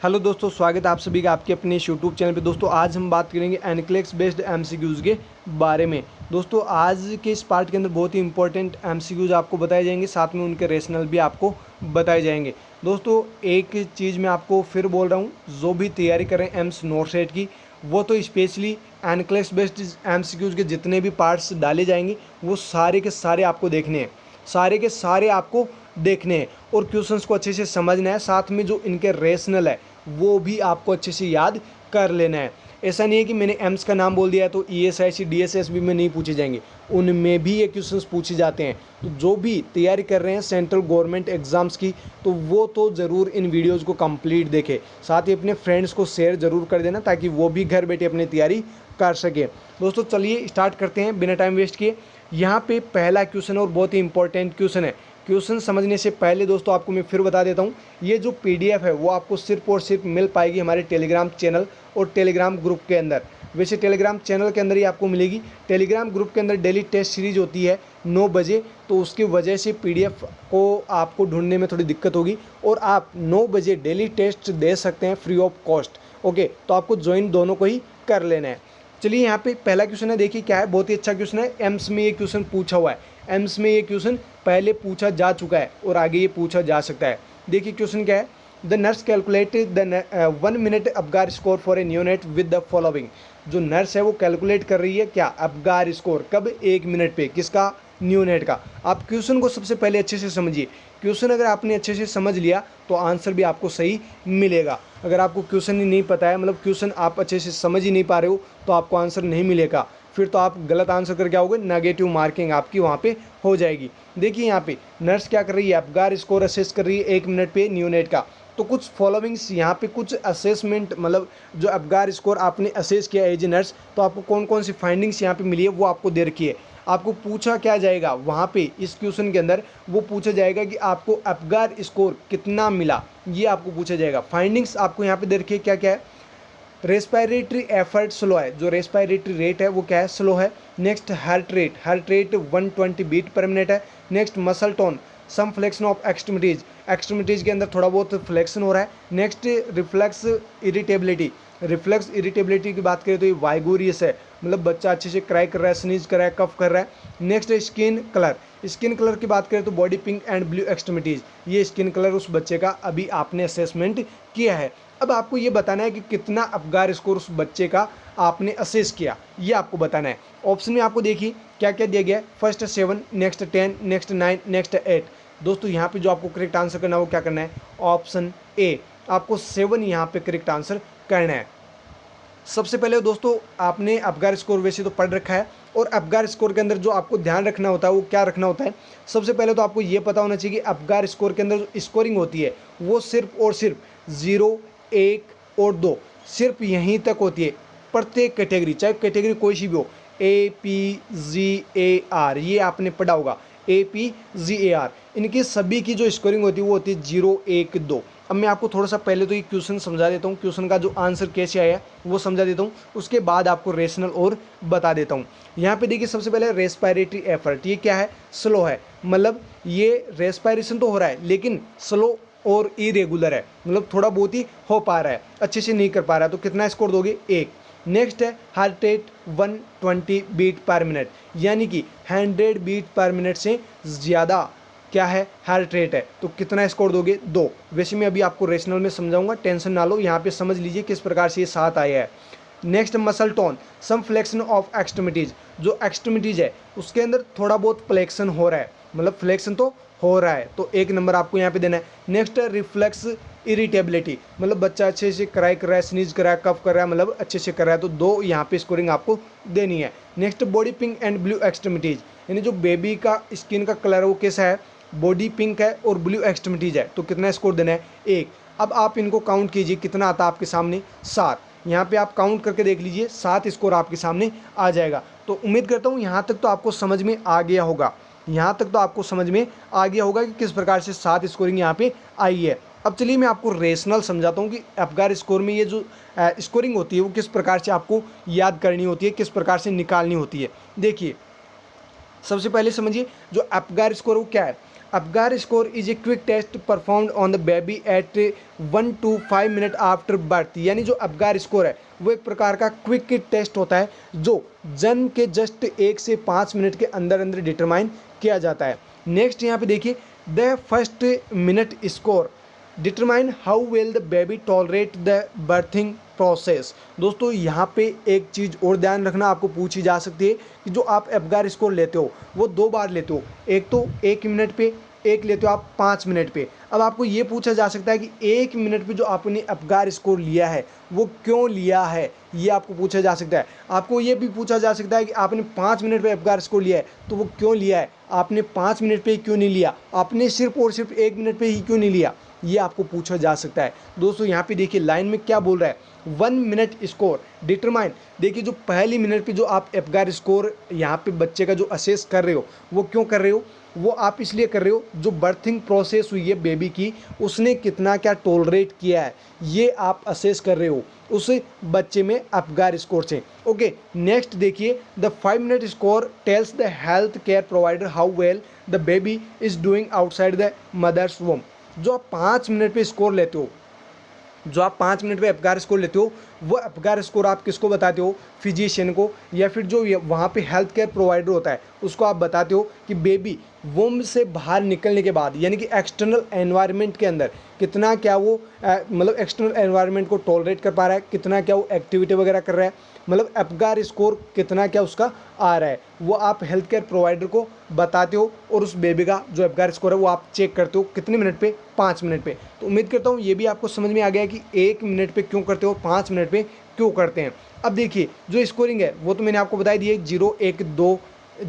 Hello दोस्तों, स्वागत है आप सभी का आपके अपने यूट्यूब चैनल पे। दोस्तों आज हम बात करेंगे एनक्लेक्स बेस्ड एमसीक्यूज़ के बारे में। दोस्तों आज के इस पार्ट के अंदर बहुत ही इंपॉर्टेंट एमसीक्यूज़ आपको बताए जाएंगे, साथ में उनके रेशनल भी आपको बताए जाएंगे। दोस्तों एक चीज़ मैं आपको फिर बोल रहा हूँ, जो भी तैयारी करें एम्स नोट सेट की, वो तो स्पेशली एनक्लेक्स बेस्ड एमसीक्यूज़ के जितने भी पार्ट्स डाले जाएंगे वो सारे के सारे आपको देखने हैं, सारे के सारे आपको देखने हैं और क्वेश्चंस को अच्छे से समझना है। साथ में जो इनके रेशनल है वो भी आपको अच्छे से याद कर लेना है। ऐसा नहीं है कि मैंने एम्स का नाम बोल दिया तो ईएसआईसी डीएसएसबी में नहीं पूछे जाएंगे, उनमें भी ये क्वेश्चंस पूछे जाते हैं। तो जो भी तैयारी कर रहे हैं सेंट्रल गवर्नमेंट एग्जाम्स की, तो वो तो ज़रूर इन वीडियोज़ को कंप्लीट देखें। साथ ही अपने फ्रेंड्स को शेयर ज़रूर कर देना ताकि वो भी घर बैठे अपनी तैयारी कर सके। दोस्तों चलिए स्टार्ट करते हैं बिना टाइम वेस्ट किए। यहाँ पे पहला क्वेश्चन और बहुत ही इंपॉर्टेंट क्वेश्चन है। क्वेश्चन समझने से पहले दोस्तों आपको मैं फिर बता देता हूँ, ये जो पीडीएफ है वो आपको सिर्फ और सिर्फ मिल पाएगी हमारे टेलीग्राम चैनल और टेलीग्राम ग्रुप के अंदर। वैसे टेलीग्राम चैनल के अंदर ही आपको मिलेगी, टेलीग्राम ग्रुप के अंदर डेली टेस्ट सीरीज होती है 9 बजे, तो उसकी वजह से पीडीएफ को आपको ढूंढने में थोड़ी दिक्कत होगी और आप 9 बजे डेली टेस्ट दे सकते हैं फ्री ऑफ कॉस्ट। ओके, तो आपको ज्वाइन दोनों को ही कर लेना है। चलिए यहाँ पे पहला क्वेश्चन है, देखिए क्या है, बहुत ही अच्छा क्वेश्चन है। एम्स में ये क्वेश्चन पूछा हुआ है, एम्स में ये क्वेश्चन पहले पूछा जा चुका है और आगे ये पूछा जा सकता है। देखिए क्वेश्चन क्या है, the nurse calculate the 1 minute Apgar score for a neonate with the following. जो नर्स है वो कैलकुलेट कर रही है क्या, अबगार स्कोर, कब, 1 मिनट पे, किसका, न्यूनेट का। आप क्वेश्चन को सबसे पहले अच्छे से समझिए। क्वेश्चन अगर आपने अच्छे से समझ लिया तो आंसर भी आपको सही मिलेगा। अगर आपको क्वेश्चन ही नहीं पता है, मतलब क्वेश्चन आप अच्छे से समझ ही नहीं पा रहे हो, तो आपको आंसर नहीं मिलेगा। फिर तो आप गलत आंसर करके आओगे, नेगेटिव मार्किंग आपकी वहाँ पे हो जाएगी। देखिए यहाँ पे नर्स क्या कर रही है, अबगार स्कोर असेस कर रही है 1 मिनट पे न्यूनेट का। तो कुछ फॉलोइंग्स यहाँ पे कुछ असेसमेंट, मतलब जो अबगार स्कोर आपने असेस किया एज ए नर्स, तो आपको कौन कौन सी फाइंडिंग्स यहाँ पे मिली है वो आपको दे रखी है। आपको पूछा क्या जाएगा वहाँ पे, इस क्वेश्चन के अंदर वो पूछा जाएगा कि आपको अबगार स्कोर कितना मिला, ये आपको पूछा जाएगा। फाइंडिंग्स आपको यहाँ पे दे रखी है, क्या क्या है, रेस्पिरेटरी एफर्ट स्लो है, जो रेस्पिरेटरी रेट है वो क्या है, स्लो है। Next heart rate 120 beat per minute है। Next muscle tone, some flexion of extremities, extremities के अंदर थोड़ा बहुत फ्लेक्शन हो रहा है। Next reflex irritability, reflex irritability की बात करें तो ये वाइगोरियस है, मतलब बच्चा अच्छे से क्राई कर रहा है, स्नीज कर रहा है, कफ कर रहा है। Next skin colour, skin colour की बात करें तो body pink and blue extremities, ये स्किन कलर उस बच्चे का अभी आपने असेसमेंट किया है। अब आपको ये बताना है कि कितना अबगार स्कोर उस बच्चे का आपने असेस किया, ये आपको बताना है। ऑप्शन में आपको देखिए क्या क्या दिया गया है, फर्स्ट 7, नेक्स्ट 10, नेक्स्ट 9, नेक्स्ट 8। दोस्तों यहाँ पे जो आपको करेक्ट आंसर करना है वो क्या करना है, ऑप्शन ए, आपको 7 यहाँ पे करेक्ट आंसर करना है। सबसे पहले दोस्तों आपने अबगार स्कोर वैसे तो पढ़ रखा है, और अबगार स्कोर के अंदर जो आपको ध्यान रखना होता है वो क्या रखना होता है। सबसे पहले तो आपको ये पता होना चाहिए कि अबगार स्कोर के अंदर जो स्कोरिंग होती है वो सिर्फ और सिर्फ 0, 1 और 2 सिर्फ यहीं तक होती है। प्रत्येक कैटेगरी, चाहे कैटेगरी कोई सी भी हो, APGAR, ये आपने पढ़ा होगा, APGAR, इनकी सभी की जो स्कोरिंग होती है वो होती है 0, 1, 2। अब मैं आपको थोड़ा सा पहले तो ये क्वेश्चन समझा देता हूँ, क्वेश्चन का जो आंसर कैसे आया है वो समझा देता हूँ, उसके बाद आपको रेशनल और बता देता हूँ। यहाँ पे देखिए सबसे पहले रेस्पिरेटरी एफर्ट, ये क्या है, स्लो है, मतलब ये रेस्पिरेशन तो हो रहा है लेकिन स्लो और इरेगुलर है, मतलब थोड़ा बहुत ही हो पा रहा है, अच्छे से नहीं कर पा रहा है, तो कितना स्कोर दोगे, 1। नेक्स्ट है heart rate 120 beat per minute, यानी कि 100 बीट पर मिनट से ज़्यादा क्या है, हार्ट रेट है, तो कितना स्कोर दोगे, 2। वैसे मैं अभी आपको रेशनल में समझाऊंगा, टेंशन ना लो, यहाँ पे समझ लीजिए किस प्रकार से ये 7 आया है। Next muscle tone, some flexion of extremities, जो एक्सट्रीमिटीज है उसके अंदर थोड़ा बहुत फ्लेक्शन हो रहा है, मतलब फ्लेक्शन तो हो रहा है, तो 1 नंबर आपको यहाँ पे देना है। नेक्स्ट रिफ्लेक्स इरिटेबिलिटी, मतलब बच्चा अच्छे से क्राई कर रहा है, स्नीज कर रहा है, कफ कर रहा है, मतलब अच्छे से कर रहा है, तो 2 यहाँ पे स्कोरिंग आपको देनी है। Next body pink and blue extremities, यानी जो बेबी का स्किन का कलर है वो कैसा है, बॉडी पिंक है और ब्लू एक्सट्रीमिटीज है, तो कितना स्कोर देना है, 1। अब आप इनको काउंट कीजिए, कितना आता है आपके सामने, 7। यहाँ पे आप काउंट करके देख लीजिए, 7 स्कोर आपके सामने आ जाएगा। तो उम्मीद करता हूँ यहाँ तक तो आपको समझ में आ गया होगा, यहाँ तक तो आपको समझ में आ गया होगा कि किस प्रकार से 7 स्कोरिंग यहाँ पे आई है। अब चलिए मैं आपको रेशनल समझाता हूँ कि अबगार स्कोर में ये जो स्कोरिंग होती है वो किस प्रकार से आपको याद करनी होती है, किस प्रकार से निकालनी होती है। देखिए सबसे पहले समझिए जो अबगार स्कोर वो क्या है, Apgar score is a quick test performed on the baby at 1 to 5 minute after birth. यानी जो अपगार स्कोर है वो एक प्रकार का क्विक टेस्ट होता है जो जन्म के जस्ट 1 से 5 मिनट के अंदर अंदर डिटरमाइन किया जाता है। नेक्स्ट यहाँ पे देखिए, the first minute score determine how well the baby tolerate the berthing process. दोस्तों यहाँ पे एक चीज़ और ध्यान रखना, आपको पूछी जा सकती है कि जो आप अपगार स्कोर लेते हो वो 2 बार लेते हो, एक तो 1 मिनट पे, एक लेते हो आप 5 मिनट पे। अब आपको ये पूछा जा सकता है कि 1 मिनट पे जो आपने अपगार स्कोर लिया है वो क्यों लिया है, ये आपको पूछा जा सकता है। आपको ये भी पूछा जा सकता है कि आपने 5 मिनट पे अपगार स्कोर लिया है तो वो क्यों लिया है, आपने 5 मिनट पे ही क्यों नहीं लिया, आपने सिर्फ और सिर्फ 1 मिनट पे ही क्यों नहीं लिया, ये आपको पूछा जा सकता है। दोस्तों यहाँ पे देखिए लाइन में क्या बोल रहा है, 1 मिनट स्कोर डिटरमाइन। देखिए जो पहली मिनट पे जो आप अपगार स्कोर यहाँ पे बच्चे का जो असेस कर रहे हो वो क्यों कर रहे हो, वो आप इसलिए कर रहे हो जो बर्थिंग प्रोसेस हुई है बेबी की उसने कितना क्या टॉलरेट किया है, ये आप असेस कर रहे हो उस बच्चे में अपगार स्कोर से। ओके, नेक्स्ट देखिए, the 5 minute score tells the health care provider how well the baby is doing outside the mother's womb. जो आप 5 मिनट पे स्कोर लेते हो, जो आप 5 मिनट पे अपगार स्कोर लेते हो, वो अपगार स्कोर आप किसको बताते हो, फिजिशियन को, या फिर जो वहाँ पे हेल्थ केयर प्रोवाइडर होता है उसको आप बताते हो कि बेबी वोम से बाहर निकलने के बाद यानी कि एक्सटर्नल एनवायरनमेंट के अंदर कितना क्या वो मतलब एक्सटर्नल एनवायरनमेंट को टॉलरेट कर पा रहा है, कितना क्या वो एक्टिविटी वगैरह कर रहा है, मतलब अपगार स्कोर कितना क्या उसका आ रहा है, वो आप हेल्थ केयर प्रोवाइडर को बताते हो और उस बेबी का जो अपगार स्कोर है वो आप चेक करते हो कितने मिनट पे, 5 मिनट पे। तो उम्मीद करता हूँ ये भी आपको समझ में आ गया कि 1 मिनट पे क्यों करते हो, 5 मिनट पे क्यों करते हैं। अब देखिए जो स्कोरिंग है वो तो मैंने आपको बताई दी है, 0 1 2,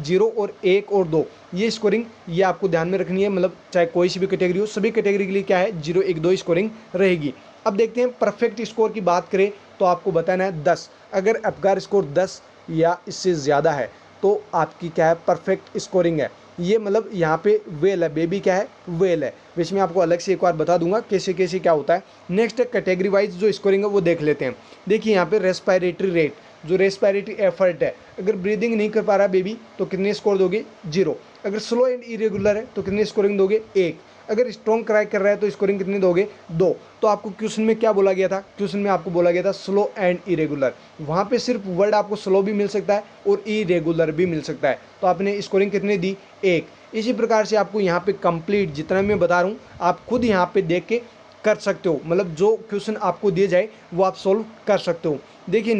0 और 1 और 2, ये स्कोरिंग ये आपको ध्यान में रखनी है, मतलब चाहे कोई सी भी कैटेगरी हो, सभी कैटेगरी के लिए क्या है 0 1 2 स्कोरिंग रहेगी। अब देखते हैं परफेक्ट स्कोर की बात करें तो आपको बताना है 10। अगर अपगार स्कोर 10 या इससे ज़्यादा है तो आपकी क्या है परफेक्ट स्कोरिंग है, ये मतलब यहाँ पे वेल है, बेबी क्या है वेल है, विच मैं आपको अलग से एक बार बता दूंगा कैसे कैसे क्या होता है। नेक्स्ट कैटेगरी वाइज जो स्कोरिंग है वो देख लेते हैं। देखिए यहाँ पे रेस्पिरेटरी रेट, जो रेस्पिरेटरी एफर्ट है, अगर ब्रीदिंग नहीं कर पा रहा बेबी तो कितने स्कोर दोगे 0, अगर स्लो एंड इरेगुलर है तो कितने स्कोरिंग दोगे 1, अगर स्ट्रॉन्ग क्राई कर रहा है तो स्कोरिंग कितनी दोगे 2। तो आपको क्वेश्चन में क्या बोला गया था, क्वेश्चन में आपको बोला गया था स्लो एंड इरेगुलर, वहाँ पे सिर्फ वर्ड आपको स्लो भी मिल सकता है और इरेगुलर भी मिल सकता है, तो आपने स्कोरिंग कितनी दी 1। इसी प्रकार से आपको यहाँ पे कंप्लीट जितना मैं बता रहा हूँ आप खुद यहाँ पे देख के कर सकते हो, मतलब जो क्वेश्चन आपको दिए जाए वो आप सोल्व कर सकते हो। देखिए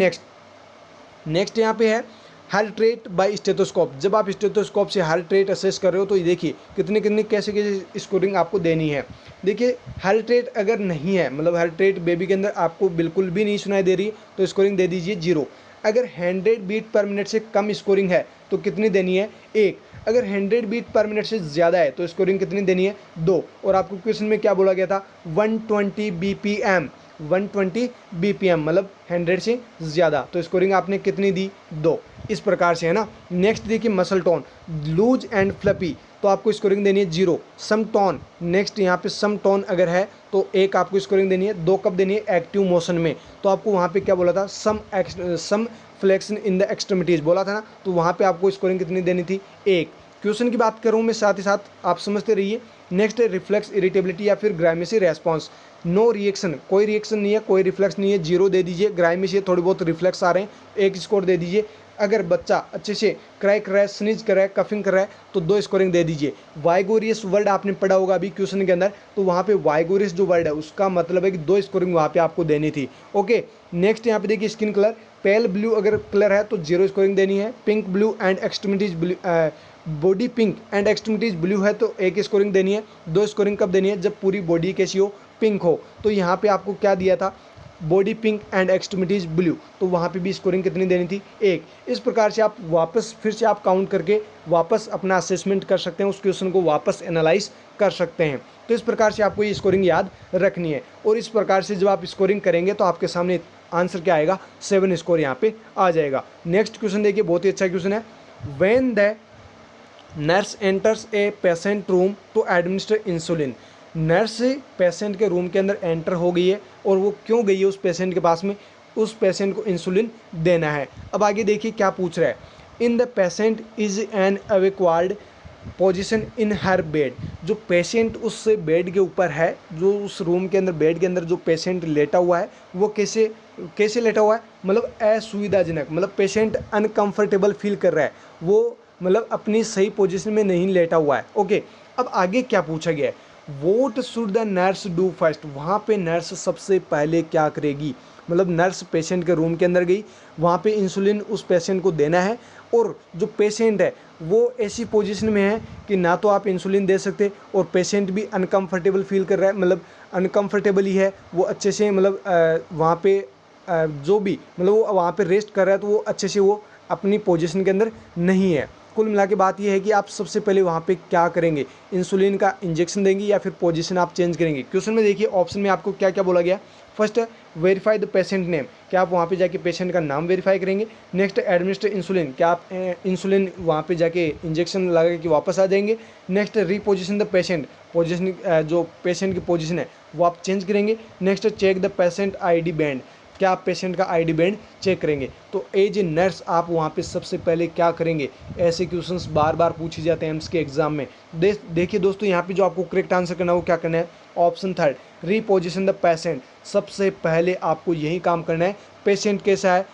नेक्स्ट यहाँ पे है हार्ट रेट बाय स्टेथोस्कोप। जब आप स्टेथोस्कोप से हार्ट रेट असेस कर रहे हो तो ये देखिए कितने कितने कैसे कैसे स्कोरिंग आपको देनी है। देखिए हार्ट रेट अगर नहीं है, मतलब हार्ट रेट बेबी के अंदर आपको बिल्कुल भी नहीं सुनाई दे रही तो स्कोरिंग दे दीजिए 0। अगर 100 बीट पर मिनट से कम स्कोरिंग है तो कितनी देनी है 1, अगर 100 बीट पर मिनट से ज़्यादा है तो स्कोरिंग कितनी देनी है 2। और आपको क्वेश्चन में क्या बोला गया था 120 BPM, 120 BPM मतलब 100 से ज़्यादा, तो स्कोरिंग आपने कितनी दी 2। इस प्रकार से है ना। नेक्स्ट देखिए muscle tone loose and floppy, तो आपको स्कोरिंग देनी है 0। सम टोन, नेक्स्ट यहाँ पे सम टोन अगर है तो 1 आपको स्कोरिंग देनी है, 2 कब देनी है एक्टिव मोशन में, तो आपको वहाँ पे क्या बोला था सम फ्लेक्शन इन द एक्सट्रीमिटीज़ बोला था ना, तो वहाँ पे आपको स्कोरिंग कितनी देनी थी 1। क्वेश्चन की बात करूँ मैं साथ ही साथ आप समझते रहिए। नेक्स्ट है रिफ्लेक्स इरिटेबिलिटी या फिर ग्राइमेसी रेस्पॉन्स, नो रिएक्शन, कोई रिएक्शन नहीं है, कोई रिफ्लेक्स नहीं है, 0 दे दीजिए। ग्राइमेसी थोड़ी बहुत रिफ्लेक्स आ रहे हैं, 1 स्कोर दे दीजिए। अगर बच्चा अच्छे से क्राई कर रहा है, स्नीज कर रहा है, कफिंग कर रहा है तो 2 स्कोरिंग दे दीजिए। वाइगोरियस वर्ड आपने पढ़ा होगा अभी क्वेश्चन के अंदर, तो वहाँ पे वाइगोरियस जो वर्ड है उसका मतलब है कि 2 स्कोरिंग वहाँ पे आपको देनी थी। ओके, नेक्स्ट यहाँ पे देखिए स्किन कलर, पेल ब्लू अगर कलर है तो 0 स्कोरिंग देनी है। Pink blue and extremities blue, body pink and extremities blue है तो 1 स्कोरिंग देनी है। 2 स्कोरिंग कब देनी है जब पूरी बॉडी कैसी हो पिंक हो, तो यहाँ पे आपको क्या दिया था body pink and extremities blue, तो वहाँ पे भी स्कोरिंग कितनी देनी थी 1। इस प्रकार से आप वापस फिर से आप काउंट करके वापस अपना असेसमेंट कर सकते हैं, उस क्वेश्चन को वापस एनालाइज कर सकते हैं। तो इस प्रकार से आपको ये स्कोरिंग याद रखनी है और इस प्रकार से जब आप स्कोरिंग करेंगे तो आपके सामने आंसर क्या आएगा 7 स्कोर यहाँ पे आ जाएगा। नेक्स्ट क्वेश्चन देखिए, बहुत ही अच्छा क्वेश्चन है। When the nurse enters a patient room to administer insulin, nurse patient के रूम के अंदर एंटर हो गई है और वो क्यों गई है उस पेशेंट के पास में, उस पेशेंट को इंसुलिन देना है। अब आगे देखिए क्या पूछ रहा है, in the patient is an awkward position in her bed, जो पेशेंट उस बेड के ऊपर है, जो उस रूम के अंदर बेड के अंदर जो पेशेंट लेटा हुआ है वो कैसे कैसे लेटा हुआ है, मतलब असुविधाजनक, मतलब पेशेंट अनकंफर्टेबल फील कर रहा है, वो मतलब अपनी सही पोजीशन में नहीं लेटा हुआ है। ओके, अब आगे क्या पूछा गया है, vote should the nurse do first, वहाँ पे नर्स सबसे पहले क्या करेगी, मतलब नर्स पेशेंट के रूम के अंदर गई, वहाँ पे इंसुलिन उस पेशेंट को देना है, और जो पेशेंट है वो ऐसी पोजीशन में है कि ना तो आप इंसुलिन दे सकते, और पेशेंट भी अनकंफर्टेबल फील कर रहा है, मतलब अनकंफर्टेबल ही है वो अच्छे से, मतलब वहाँ पे जो भी मतलब वो वहाँ पे रेस्ट कर रहा है तो वो अच्छे से वो अपनी पोजीशन के अंदर नहीं है। कुल मिला के बात ये है कि आप सबसे पहले वहाँ पे क्या करेंगे, इंसुलिन का इंजेक्शन देंगे या फिर पोजीशन आप चेंज करेंगे। क्वेश्चन में देखिए ऑप्शन में आपको क्या क्या बोला गया, first verify the patient name, क्या आप वहाँ पे जाके पेशेंट का नाम वेरीफाई करेंगे। नेक्स्ट एडमिनिस्टर इंसुलिन, क्या आप इंसुलिन वहाँ पे जाके इंजेक्शन लगा के वापस आ जाएंगे। Next reposition the patient, position जो पेशेंट की पोजीशन है वो आप चेंज करेंगे। Next check the patient ID band, क्या आप पेशेंट का आईडी बैंड चेक करेंगे। तो एज ए नर्स आप वहाँ पे सबसे पहले क्या करेंगे, ऐसे क्वेश्चंस बार बार पूछे जाते हैं एम्स के एग्जाम में। देखिए दोस्तों, यहाँ पे जो आपको करेक्ट आंसर करना है वो क्या करना है, option third, reposition the patient, सबसे पहले आपको यही काम करना है। पेशेंट कैसा है,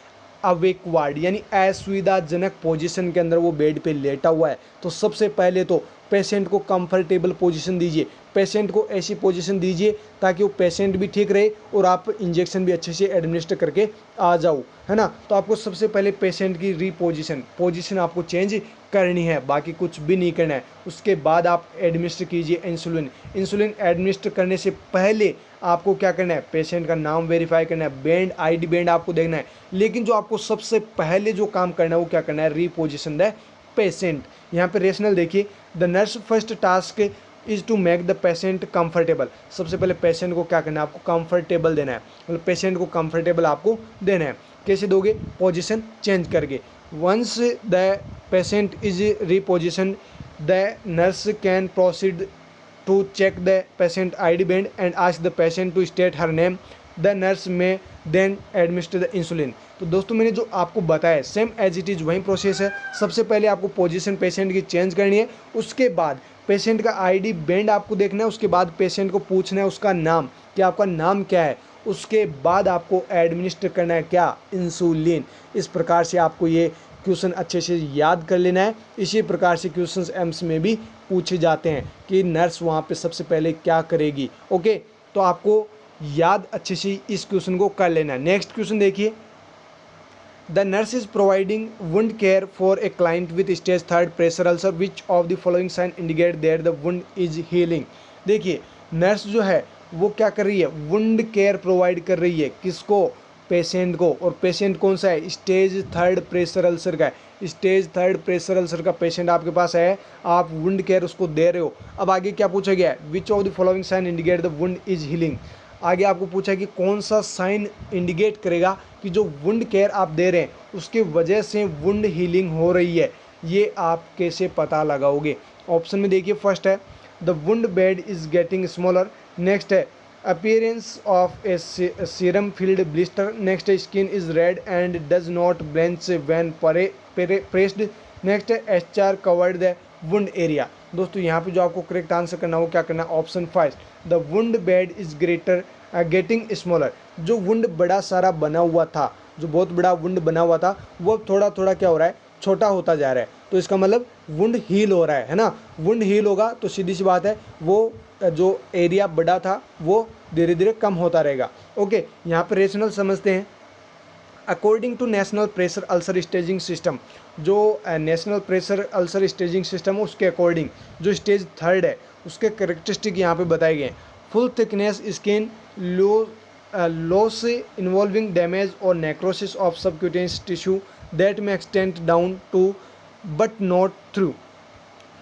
अवेकवर्ड यानी असुविधाजनक पोजीशन के अंदर वो बेड पे लेटा हुआ है, तो सबसे पहले तो पेशेंट को कंफर्टेबल पोजीशन दीजिए, पेशेंट को ऐसी पोजीशन दीजिए ताकि वो पेशेंट भी ठीक रहे और आप इंजेक्शन भी अच्छे से एडमिनिस्टर करके आ जाओ, है ना। तो आपको सबसे पहले पेशेंट की पोजीशन आपको चेंज करनी है, बाकी कुछ भी नहीं करना है। उसके बाद आप एडमिनिस्टर कीजिए इंसुलिन एडमिनिस्टर करने से पहले आपको क्या करना है, पेशेंट का नाम वेरीफाई करना है, बैंड आईडी बैंड आपको देखना है। लेकिन जो आपको सबसे पहले जो काम करना है वो क्या करना है, रीपोजिशन द पेशेंट। यहाँ पे रेशनल देखिए, the nurse first task is to make the patient comfortable, सबसे पहले पेशेंट को क्या करना है, आपको कंफर्टेबल देना है, मतलब पेशेंट को कंफर्टेबल आपको देना है। कैसे दोगे, पोजीशन चेंज करके। Once the patient is reposition the nurse can proceed to check the patient ID band and ask the patient to state her name, the nurse may then administer the insulin. तो दोस्तों मैंने जो आपको बताया same as it is वही process है। सबसे पहले आपको पोजीशन पेशेंट की चेंज करनी है, उसके बाद पेशेंट का आईडी बैंड आपको देखना है, उसके बाद पेशेंट को पूछना है उसका नाम, कि आपका नाम क्या है, उसके बाद आपको एडमिनिस्टर करना है क्या, इंसुलिन। इस प्रकार से आपको ये क्वेश्चन अच्छे से याद कर लेना है। इसी प्रकार से क्वेश्चंस एम्स में भी पूछे जाते हैं कि नर्स वहाँ पे सबसे पहले क्या करेगी। ओके, तो आपको याद अच्छे से इस क्वेश्चन को कर लेना है। नेक्स्ट क्वेश्चन देखिए, the nurse is providing wound care for a client with stage 3 pressure ulcer, which of the following sign indicate that the wound is healing. देखिए नर्स जो है वो क्या कर रही है, वुंड केयर प्रोवाइड कर रही है, किसको, पेशेंट को। और पेशेंट कौन सा है, स्टेज 3 प्रेशर अल्सर का है, स्टेज 3 प्रेशर अल्सर का पेशेंट आपके पास है, आप वुंड केयर उसको दे रहे हो। अब आगे क्या पूछा गया है, which of the following sign indicate the wound is healing. आगे आपको पूछा कि कौन सा साइन इंडिकेट करेगा कि जो वुंड केयर आप दे रहे हैं उसके वजह से वुंड हीलिंग हो रही है, ये आप कैसे पता लगाओगे। ऑप्शन में देखिए, फर्स्ट है the wound bed is getting smaller, next है appearance of a serum filled blister, next skin is red and does not blanch when pressed, next eschar covered the wound area. दोस्तों यहाँ पे जो आपको correct answer करना हो क्या करना है, option first, the wound bed is getting smaller. जो वुंड बड़ा सारा बना हुआ था, जो बहुत बड़ा वुंड बना हुआ था वो थोड़ा थोड़ा क्या हो रहा है, छोटा होता जा रहा है, तो इसका मतलब वुंड हील हो रहा है ना। वुंड हील होगा तो सीधी सी बात है वो जो एरिया बड़ा था वो धीरे धीरे कम होता रहेगा। ओके, यहाँ पे रेशनल समझते हैं। According to national pressure ulcer staging system, जो national pressure ulcer staging system है उसके अकॉर्डिंग जो स्टेज 3 है उसके करेक्टरिस्टिक यहाँ पे बताए गए हैं। Full thickness skin, loss involving damage और necrosis of subcutaneous tissue that may extend down to but not through.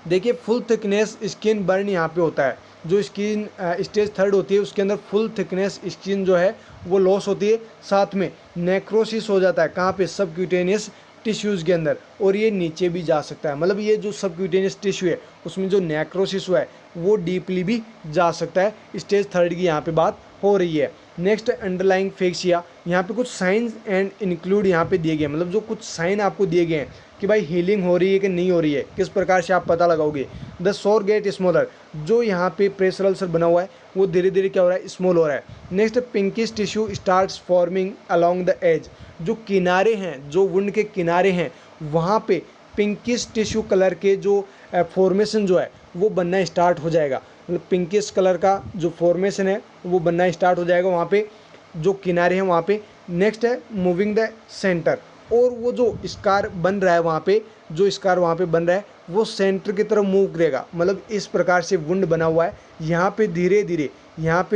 देखिए फुल थिकनेस स्किन बर्न यहाँ पे होता है, जो स्किन स्टेज 3 होती है उसके अंदर फुल थिकनेस स्किन जो है वो लॉस होती है, साथ में नेक्रोसिस हो जाता है, कहाँ पे, सबक्यूटेनियस टिश्यूज़ के अंदर, और ये नीचे भी जा सकता है, मतलब ये जो सबक्यूटेनियस टिश्यू है उसमें जो नेक्रोसिस हुआ है वो डीपली भी जा सकता है। स्टेज 3 की यहाँ पे बात हो रही है। नेक्स्ट अंडरलाइंग फेक्सिया, यहाँ पे कुछ साइंस एंड इंक्लूड यहाँ पे दिए गए हैं, मतलब जो कुछ साइन आपको दिए गए हैं कि भाई हीलिंग हो रही है कि नहीं हो रही है, किस प्रकार से आप पता लगाओगे। द सोर गेट स्मॉलर, जो यहाँ पे प्रेशर अल्सर बना हुआ है वो धीरे धीरे क्या हो रहा है, स्मॉल हो रहा है। Next pinkish tissue starts forming along the edge, जो किनारे हैं, जो वुंड के किनारे हैं वहाँ पे पिंकिश टिश्यू कलर के जो फॉर्मेशन जो है वो बनना स्टार्ट हो जाएगा, मतलब पिंकिश कलर का जो फॉर्मेशन है वो बनना स्टार्ट हो जाएगा वहाँ पे जो किनारे हैं वहाँ पे। नेक्स्ट है मूविंग द सेंटर, और वो जो स्कार बन रहा है वहाँ पे, जो स्कार वहाँ पे बन रहा है वो सेंटर की तरफ मूव करेगा, मतलब इस प्रकार से वुंड बना हुआ है। यहाँ पे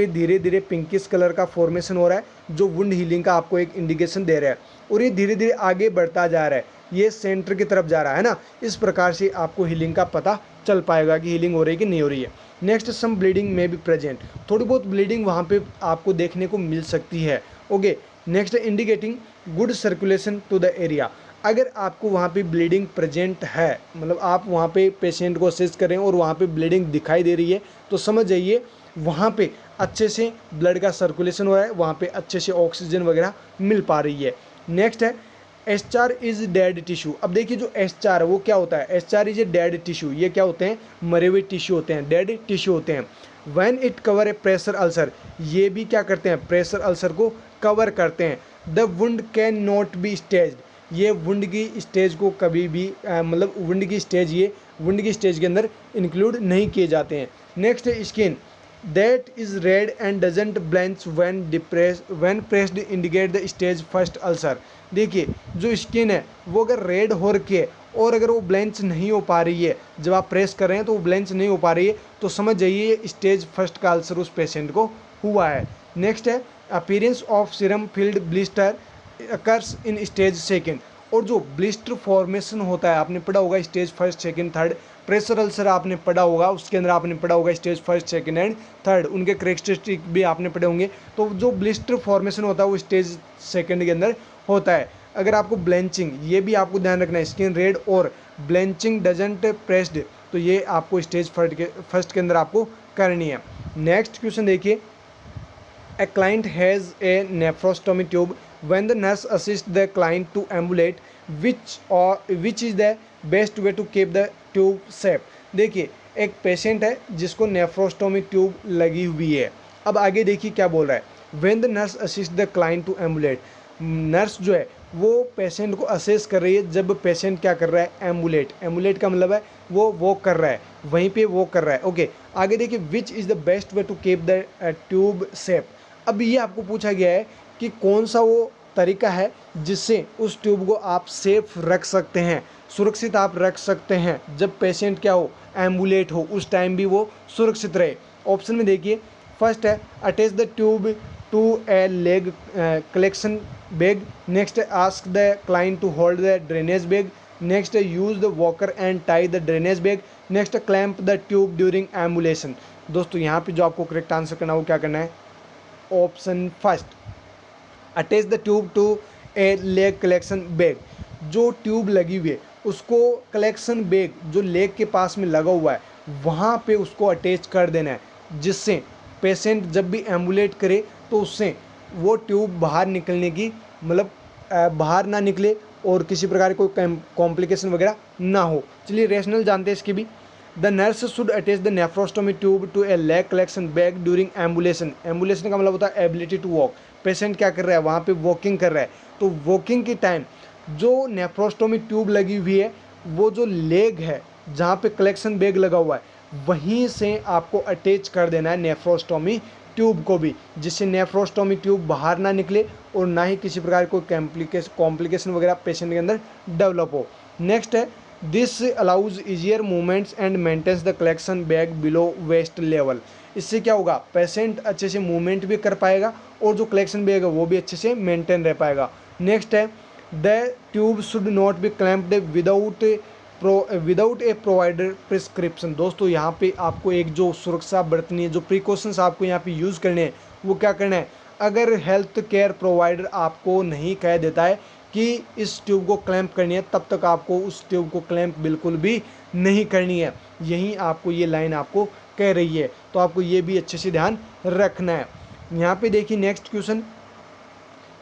धीरे धीरे पिंकिश कलर का फॉर्मेशन हो रहा है जो वुंड हीलिंग का आपको एक इंडिकेशन दे रहा है, और ये धीरे धीरे आगे बढ़ता जा रहा है, ये सेंटर की तरफ जा रहा है ना। इस प्रकार से आपको हीलिंग का पता चल पाएगा कि हीलिंग हो रही है कि नहीं हो रही है। नेक्स्ट सम ब्लीडिंग में भी प्रेजेंट, थोड़ी बहुत ब्लीडिंग वहाँ पे आपको देखने को मिल सकती है। Okay, next indicating good circulation to the area, अगर आपको वहाँ पे ब्लीडिंग प्रेजेंट है, मतलब आप वहाँ पे पेशेंट को असेस करें और वहाँ पे ब्लीडिंग दिखाई दे रही है तो समझ जाइए वहाँ पे अच्छे से ब्लड का सर्कुलेशन हो रहा है, वहाँ पे अच्छे से ऑक्सीजन वगैरह मिल पा रही है। नेक्स्ट है एस्चार इज डेड टिश्यू, अब देखिए जो एस्चार है वो क्या होता है, एस्चार इज ए डेड टिश्यू, ये क्या होते हैं, मरे हुए टिश्यू होते हैं, डेड टिश्यू होते हैं। When it cover A pressure ulcer, ये भी क्या करते हैं, प्रेशर अल्सर को कवर करते हैं। The wound can not be staged, ये वुंड की स्टेज को कभी भी मतलब वुंड की स्टेज, ये वुंड की स्टेज के अंदर इंक्लूड नहीं किए जाते हैं। नेक्स्ट है skin, that is red and doesn't blanch when pressed indicate the stage first ulcer, देखिए जो स्किन है वो अगर रेड हो रखी है और अगर वो ब्लेंच नहीं हो पा रही है, जब आप प्रेस कर रहे हैं तो वो ब्लेंच नहीं हो पा रही है, तो समझ जाइए ये स्टेज फर्स्ट का अल्सर उस पेशेंट को हुआ है। नेक्स्ट है appearance of serum filled blister occurs in stage second, और जो ब्लिस्टर फॉर्मेशन होता है आपने पढ़ा होगा stage first second third, pressure ulcer आपने पढ़ा होगा उसके अंदर आपने पढ़ा होगा stage first second and third, उनके करेक्टरिस्टिक भी आपने पढ़े होंगे। तो जो ब्लिस्टर फॉर्मेशन होता है वो स्टेज सेकंड के अंदर होता है। अगर आपको ब्लेंचिंग, ये भी आपको ध्यान रखना है, स्किन रेड और ब्लेंचिंग डजेंट प्रेस्ड, तो ये आपको स्टेज फर्स्ट के अंदर आपको करनी है। नेक्स्ट क्वेश्चन देखिए, a client has a nephrostomy tube, when the nurse assists the client to ambulate, which is the best way to keep the tube safe। देखिए एक पेशेंट है जिसको नेफ्रोस्टोमी ट्यूब लगी हुई है, अब आगे देखिए क्या बोल रहा है, when the nurse assists the client to ambulate, nurse जो है वो पेशेंट को असेस कर रही है जब पेशेंट क्या कर रहा है, एम्बुलेट, एम्बुलेट का मतलब है वो वॉक कर रहा है, वहीं पे वॉक कर रहा है। ओके, आगे देखिए which is the best way to keep the tube safe, अब ये आपको पूछा गया है कि कौन सा वो तरीका है जिससे उस ट्यूब को आप सेफ रख सकते हैं, सुरक्षित आप रख सकते हैं, जब पेशेंट क्या हो, एम्बुलेट हो, उस टाइम भी वो सुरक्षित रहे। ऑप्शन में देखिए, फर्स्ट है attach the tube to a leg collection bag, next है ask the client to hold the drainage bag, next है use the walker and tie the drainage bag, next clamp the tube during ambulation. दोस्तों यहाँ पे जो आपको correct answer करना है वो क्या करना है, option first, attach the tube to a leg collection bag, जो ट्यूब लगी हुई है उसको कलेक्शन बैग जो लेग के पास में लगा हुआ है वहाँ पे उसको अटैच कर देना है, जिससे पेशेंट जब भी एम्बुलेट करे तो उससे वो ट्यूब बाहर निकलने की, मतलब बाहर ना निकले और किसी प्रकार कोई कॉम्प्लिकेशन वगैरह ना हो। चलिए रेशनल जानते हैं इसके भी। The nurse should attach the nephrostomy tube to a leg collection bag during ambulation, ambulation का मतलब होता है एबिलिटी टू वॉक, पेशेंट क्या कर रहा है वहाँ पे वॉकिंग कर रहा है, तो वॉकिंग के टाइम जो नेफ्रोस्टोमी ट्यूब लगी हुई है वो जो लेग है जहाँ पे कलेक्शन बैग लगा हुआ है वहीं से आपको अटैच कर देना है नेफ्रोस्टोमी ट्यूब को भी, जिससे नेफ्रोस्टोमी ट्यूब बाहर ना निकले और ना ही किसी प्रकार कोई कॉम्प्लिकेशन वगैरह पेशेंट के अंदर डेवलप हो। नेक्स्ट है this allows easier movements and maintains the collection bag below waist level, इससे क्या होगा, पेशेंट अच्छे से मूवमेंट भी कर पाएगा और जो कलेक्शन बैग है वो भी अच्छे से मेंटेन रह पाएगा। नेक्स्ट है the tube should not be clamped without A provider prescription, दोस्तों यहाँ पे आपको एक जो सुरक्षा बरतनी है, जो प्रिकॉशंस आपको यहाँ पे यूज़ करने हैं वो क्या करना है, अगर हेल्थ केयर प्रोवाइडर आपको नहीं कह देता है कि इस ट्यूब को क्लैंप करनी है तब तक आपको उस ट्यूब को क्लैंप बिल्कुल भी नहीं करनी है, यहीं आपको ये लाइन आपको कह रही है, तो आपको ये भी अच्छे से ध्यान रखना है। यहाँ पे देखिए next question,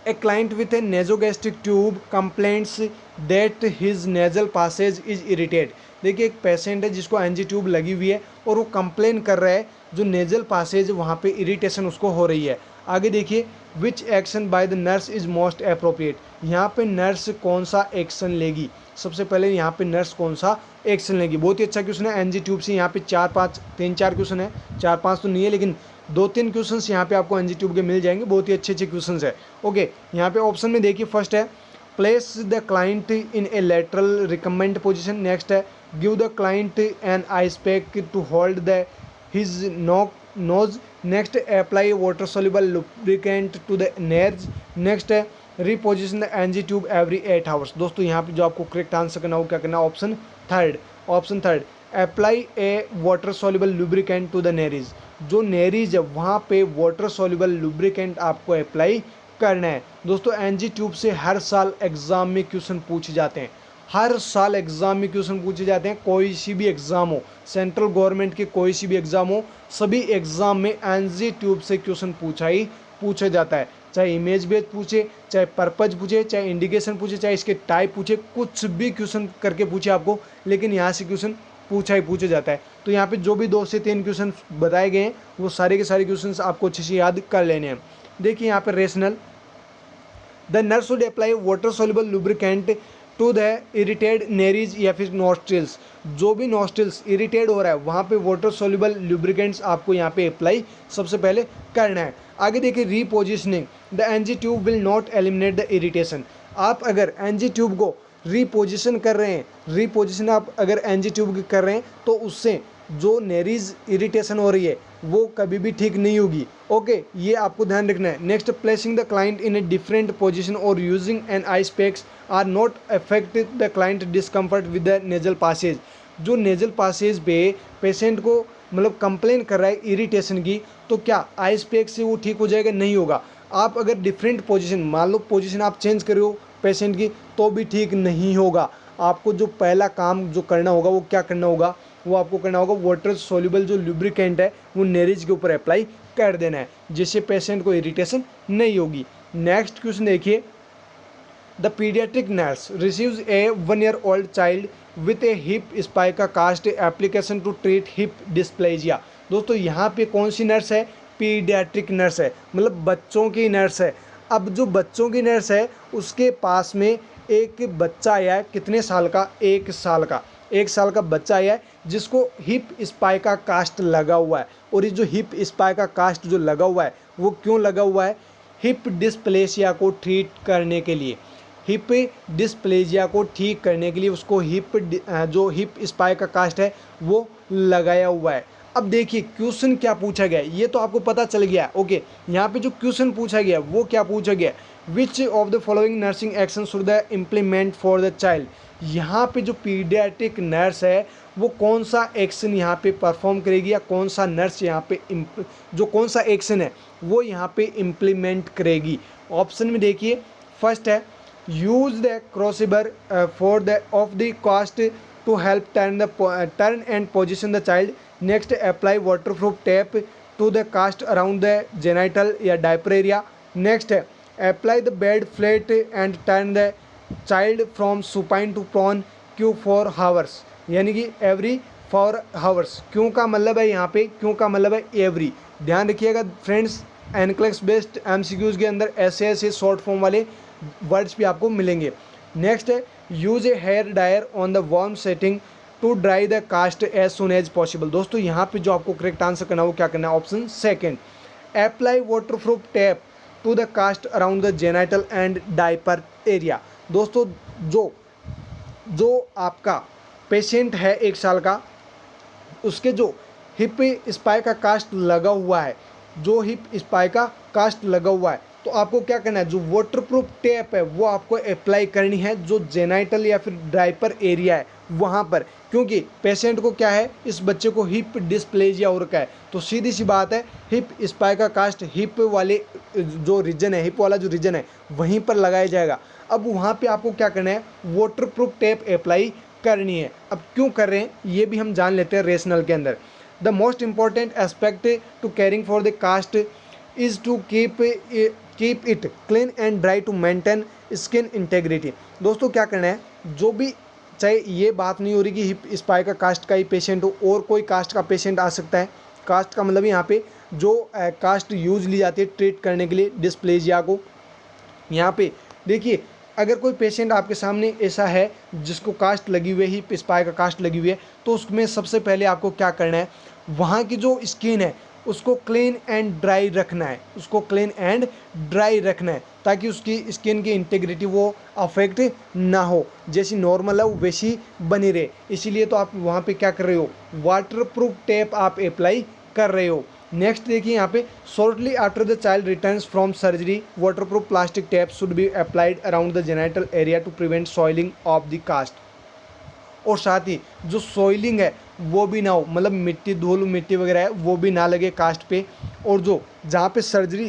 a client with a nasogastric tube complaints that his nasal passage is irritate. देखिए एक पेशेंट है जिसको एनजी ट्यूब लगी हुई है और वो कंप्लेन कर रहा है जो नेजल पासेज वहाँ पे इरिटेशन उसको हो रही है। आगे देखिए, विच action by the nurse is most appropriate. यहाँ पे नर्स कौन सा एक्शन लेगी, सबसे पहले यहाँ पे नर्स कौन सा एक्शन लेगी। बहुत ही अच्छा क्वेश्चन है एनजी ट्यूब से। यहाँ पे 3-4 क्वेश्चन है, 4-5 तो नहीं है लेकिन 2-3 क्वेश्चंस यहाँ पे आपको एनजी ट्यूब के मिल जाएंगे, बहुत ही अच्छे क्वेश्चंस है। ओके, यहाँ पे ऑप्शन में देखिए फर्स्ट है place the client in a lateral recumbent position. Next है give the client an ice pack to hold the his nose. Next apply water soluble lubricant to the nerves. Next है reposition the NG tube every 8 hours. दोस्तों यहाँ पे जो आपको correct answer करना हो क्या करना, option third apply a water soluble lubricant to the nares. जो नेरीज है वहाँ पे वाटर सोल्यूबल लुब्रिकेंट आपको अप्लाई करना है। दोस्तों एनजी ट्यूब से हर साल एग्जाम में क्वेश्चन पूछे जाते हैं, हर साल एग्जाम में क्वेश्चन पूछे जाते हैं। कोई सी भी एग्जाम हो, सेंट्रल गवर्नमेंट के कोई सी भी एग्जाम हो, सभी एग्जाम में एनजी ट्यूब से क्वेश्चन पूछा जाता है। चाहे इमेज बेस्ड पूछे, चाहे पर्पज पूछे, चाहे इंडिकेशन पूछे, चाहे इसके टाइप पूछे, कुछ भी क्वेश्चन करके पूछे आपको, लेकिन यहाँ से क्वेश्चन पूछा जाता है। तो यहाँ पे जो भी 2 से 3 क्वेश्चन बताए गए हैं वो सारे के सारे क्वेश्चंस आपको अच्छे से याद कर लेने हैं। देखिए यहाँ पे rationale, the nurse would apply water soluble lubricant to the irritated nares या फिर नॉस्ट्रिल्स। जो भी नॉस्ट्रिल्स इरिटेड हो रहा है वहाँ पे वाटर सोल्यूबल लुब्रिकेंट्स आपको यहाँ पे अप्लाई सबसे पहले करना है। आगे देखिए repositioning, the NG tube will not eliminate the irritation. आप अगर एनजी ट्यूब को रीपोजिशन कर रहे हैं, रीपोजिशन आप अगर एनजी ट्यूब की कर रहे हैं तो उससे जो नेरीज इरिटेशन हो रही है वो कभी भी ठीक नहीं होगी। ओके, ये आपको ध्यान रखना है। Next, placing the client in a different position और using an ice packs are not affect the client discomfort with the nasal passages. जो नेजल पासेज पे पेशेंट को मतलब कंप्लेन कर रहा है इरिटेशन की, तो क्या आइस पैक से वो ठीक हो जाएगा? नहीं होगा। आप अगर डिफरेंट पोजीशन, मान लो पोजीशन आप चेंज कर रहे हो पेशेंट की, तो भी ठीक नहीं होगा। आपको जो पहला काम जो करना होगा वो क्या करना होगा, वो आपको करना होगा वाटर सोल्यूबल जो लुब्रिकेंट है वो नेरीज के ऊपर अप्लाई कर देना है, जिससे पेशेंट को इरिटेशन नहीं होगी। नेक्स्ट क्वेश्चन देखिए, the paediatric nurse receives a 1 year old child with a hip spica cast application to treat hip dysplasia. दोस्तों यहाँ पे कौन सी नर्स है? पीडियाट्रिक नर्स है, मतलब बच्चों की नर्स है। अब जो बच्चों की नर्स है उसके पास में एक बच्चा आया है, कितने साल का? 1 साल का। 1 साल का बच्चा आया है जिसको हिप स्पाइका कास्ट लगा हुआ है। और ये जो हिप स्पाइका कास्ट जो लगा हुआ है वो क्यों लगा हुआ है? हिप डिस्प्लेसिया को ठीक करने के लिए। हिप डिस्प्लेजिया को ठीक करने के लिए उसको जो हिप स्पाइका कास्ट है वो लगाया हुआ है। अब देखिए क्वेश्चन क्या पूछा गया है, ये तो आपको पता चल गया है। ओके, यहाँ पे जो क्वेश्चन पूछा गया वो क्या पूछा गया, विच of the following nursing action should the implement for the child. यहाँ पे जो पीडियाट्रिक नर्स है वो कौन सा एक्शन यहाँ पे परफॉर्म करेगी, या कौन सा नर्स यहाँ पे जो कौन सा एक्शन है वो यहाँ पे इम्प्लीमेंट करेगी। ऑप्शन में देखिए, फर्स्ट है use the crossover for the of the cast to help turn and position the child. Next, apply water proof tape to the cast around the genital या डायपर एरिया। नेक्स्ट है apply the bed flat and turn the child from supine to prone q 4 hours, यानी कि every 4 hours. क्यों का मतलब है यहाँ पे, क्यों का मतलब है एवरी। ध्यान रखिएगा फ्रेंड्स, एनक्लेक्स बेस्ड एमसीक्यूज के अंदर ऐसे शॉर्ट फॉर्म वाले वर्ड्स भी आपको मिलेंगे। नेक्स्ट है use a hair dryer on the warm setting to dry the cast as soon as possible. दोस्तों यहाँ पे जो आपको करेक्ट आंसर करना है वो क्या करना है, option second. Apply water proof tape to the cast around the genital and diaper area. दोस्तों जो आपका पेशेंट है 1 साल का, उसके जो हिप स्पाइका कास्ट लगा हुआ है, जो हिप स्पाइका कास्ट लगा हुआ है, तो आपको क्या करना है, जो वाटरप्रूफ टेप है वो आपको अप्लाई करनी है जो जेनाइटल या फिर डायपर एरिया है वहाँ पर। क्योंकि पेशेंट को क्या है, इस बच्चे को हिप डिस्प्लेजिया हो रखा है, तो सीधी सी बात है हिप स्पाइका कास्ट हिप वाले जो रीजन है, हिप वाला जो रीजन है वहीं पर लगाया जाएगा। अब वहाँ पे आपको क्या करना है, वाटरप्रूफ टेप अप्लाई करनी है। अब क्यों कर रहे हैं ये भी हम जान लेते हैं रेशनल के अंदर। The most important aspect to caring for the cast is to keep it clean and dry to maintain skin integrity. दोस्तों क्या करना है, जो भी, चाहे ये बात नहीं हो रही कि हिप स्पाइका कास्ट का ही पेशेंट हो, और कोई कास्ट का पेशेंट आ सकता है। कास्ट का मतलब यहाँ पे जो कास्ट यूज ली जाती है ट्रीट करने के लिए डिस्प्लेजिया को। यहाँ पे देखिए, अगर कोई पेशेंट आपके सामने ऐसा है जिसको कास्ट लगी हुई है, हिप स्पाइका कास्ट लगी हुई है, तो उसमें सबसे पहले आपको क्या करना है, वहाँ की जो स्किन है उसको क्लीन एंड ड्राई रखना है, उसको क्लीन एंड ड्राई रखना है, ताकि उसकी स्किन की इंटेग्रिटी वो अफेक्ट ना हो, जैसी नॉर्मल है वो वैसी बनी रहे। इसीलिए तो आप वहाँ पे क्या कर रहे हो, वाटरप्रूफ टेप आप अप्लाई कर रहे हो। नेक्स्ट देखिए यहाँ पे, shortly after the child returns from surgery waterproof plastic tape should be applied around the genital area to prevent soiling of the cast. और साथ ही जो सॉइलिंग है वो भी ना हो, मतलब मिट्टी, धूल मिट्टी वगैरह है वो भी ना लगे कास्ट पे। और जो जहाँ पे सर्जरी